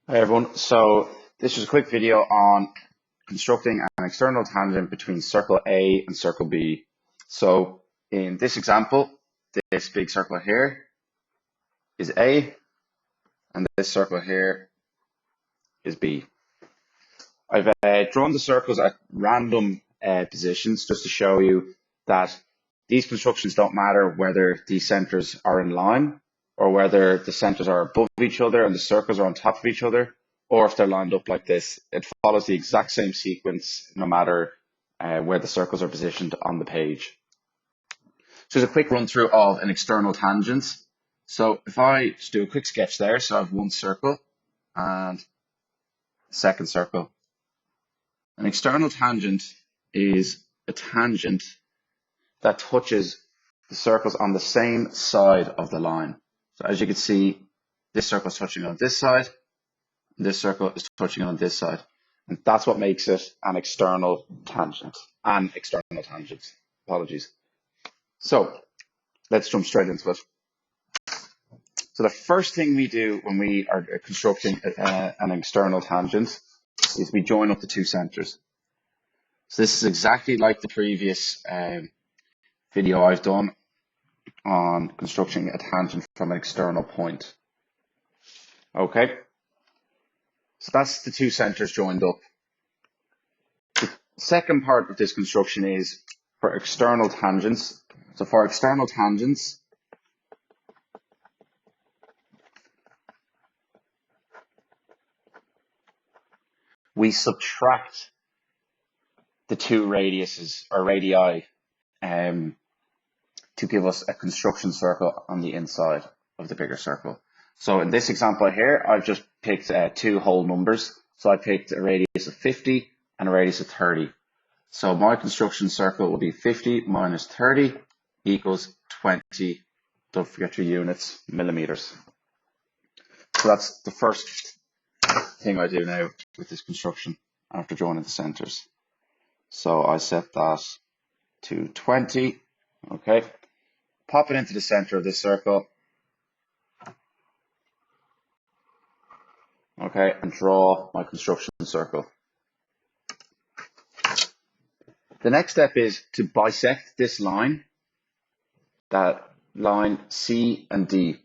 Hi everyone, so this is a quick video on constructing an external tangent between circle A and circle B. So in this example, this big circle here is A and this circle here is B. I've drawn the circles at random positions just to show you that these constructions don't matter whether these centers are in line or whether the centers are above each other and the circles are on top of each other, or if they're lined up like this. It follows the exact same sequence no matter where the circles are positioned on the page. So there's a quick run through of an external tangent. So if I just do a quick sketch there, so I have one circle and a second circle. An external tangent is a tangent that touches the circles on the same side of the line. So as you can see, this circle is touching on this side, and this circle is touching on this side. And that's what makes it an external tangent. Apologies. So let's jump straight into it. So the first thing we do when we are constructing an external tangent is we join up the two centers. So this is exactly like the previous video I've done on constructing a tangent from an external point. Okay, so that's the two centers joined up. The second part of this construction is for external tangents. So for external tangents, we subtract the two radiuses or radii to give us a construction circle on the inside of the bigger circle. So in this example here, I've just picked two whole numbers. So I picked a radius of 50 and a radius of 30. So my construction circle will be 50 minus 30 equals 20. Don't forget your units, millimeters. So that's the first thing I do now with this construction after joining the centers. So I set that to 20. Okay. Pop it into the center of this circle. Okay, and draw my construction circle. The next step is to bisect this line, that line C and D.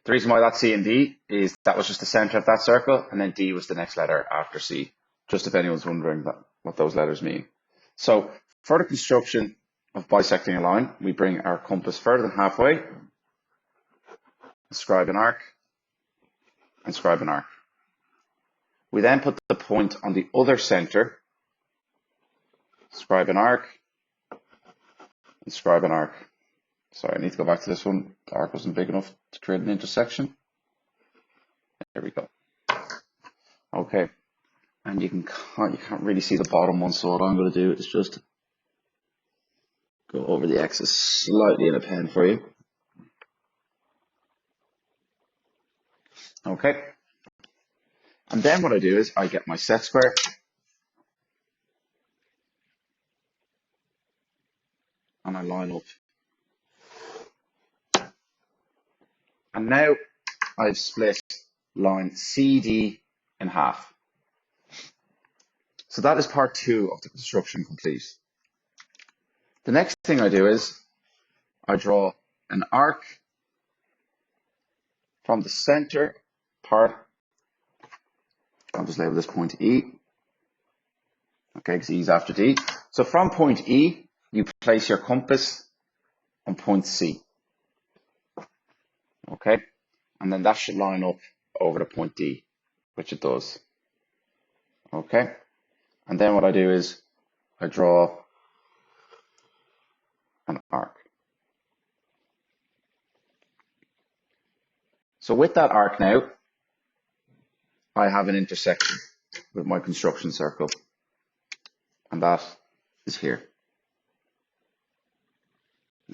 The reason why that's C and D is that was just the center of that circle, and then D was the next letter after C, just if anyone's wondering what those letters mean. So for the construction of bisecting a line, we bring our compass further than halfway, scribe an arc, and scribe an arc. We then put the point on the other center, scribe an arc, and scribe an arc. Sorry, I need to go back to this one. The arc wasn't big enough to create an intersection. There we go. Okay, and you can't really see the bottom one, so what I'm going to do is just go over the axis slightly in a pen for you. Okay, and then what I do is I get my set square. And I line up. And now I've split line CD in half. So that is part two of the construction complete. The next thing I do is I draw an arc from the center part. I'll just label this point E. Okay, because E is after D. So from point E, you place your compass on point C. Okay, and then that should line up over to point D, which it does. Okay, and then what I do is I draw an arc. So with that arc now, I have an intersection with my construction circle, and that is here.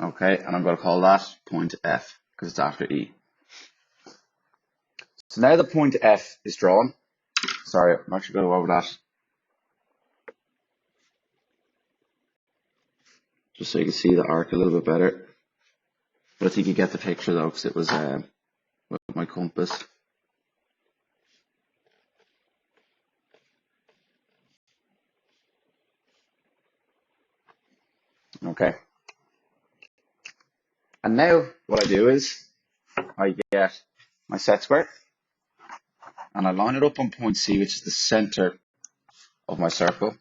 Okay, and I'm going to call that point F because it's after E. So now the point F is drawn. Sorry, I'm actually going to go over that just so you can see the arc a little bit better. But I think you get the picture though, because it was with my compass. Okay. And now what I do is I get my set square and I line it up on point C, which is the center of my circle.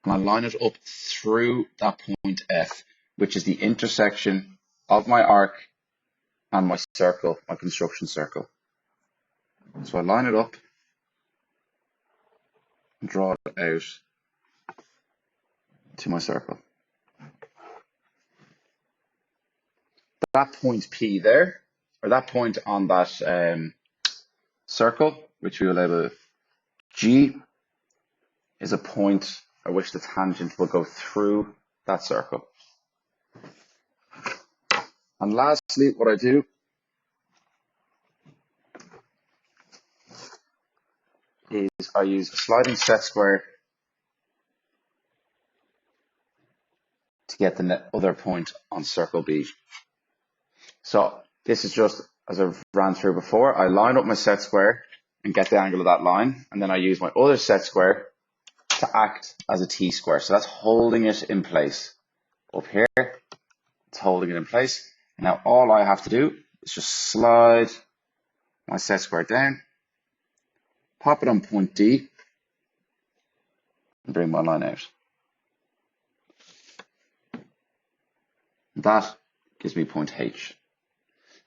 And I line it up through that point F, which is the intersection of my arc and my circle, my construction circle. So I line it up and draw it out to my circle. That point P there, or that point on that circle, which we will label G, is a point at which the tangent will go through that circle. And lastly, what I do is I use a sliding set square to get the other point on circle B. So this is just as I ran through before. I line up my set square and get the angle of that line, and then I use my other set square to act as a T-square. So that's holding it in place. Up here, it's holding it in place. And now all I have to do is just slide my set square down, pop it on point D, and bring my line out. That gives me point H.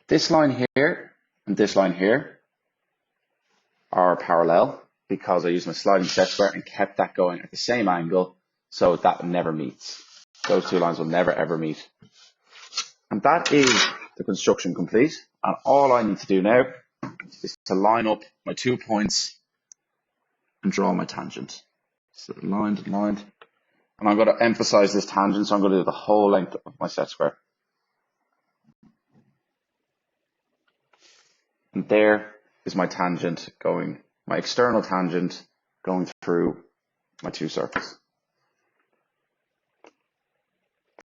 This line here and this line here are parallel because I used my sliding set square and kept that going at the same angle, so that never meets. Those two lines will never ever meet. And that is the construction complete. And all I need to do now is to line up my 2 points and draw my tangent. So lined, lined. And I'm going to emphasize this tangent, so I'm going to do the whole length of my set square. And there is my tangent going, my external tangent going through my two circles.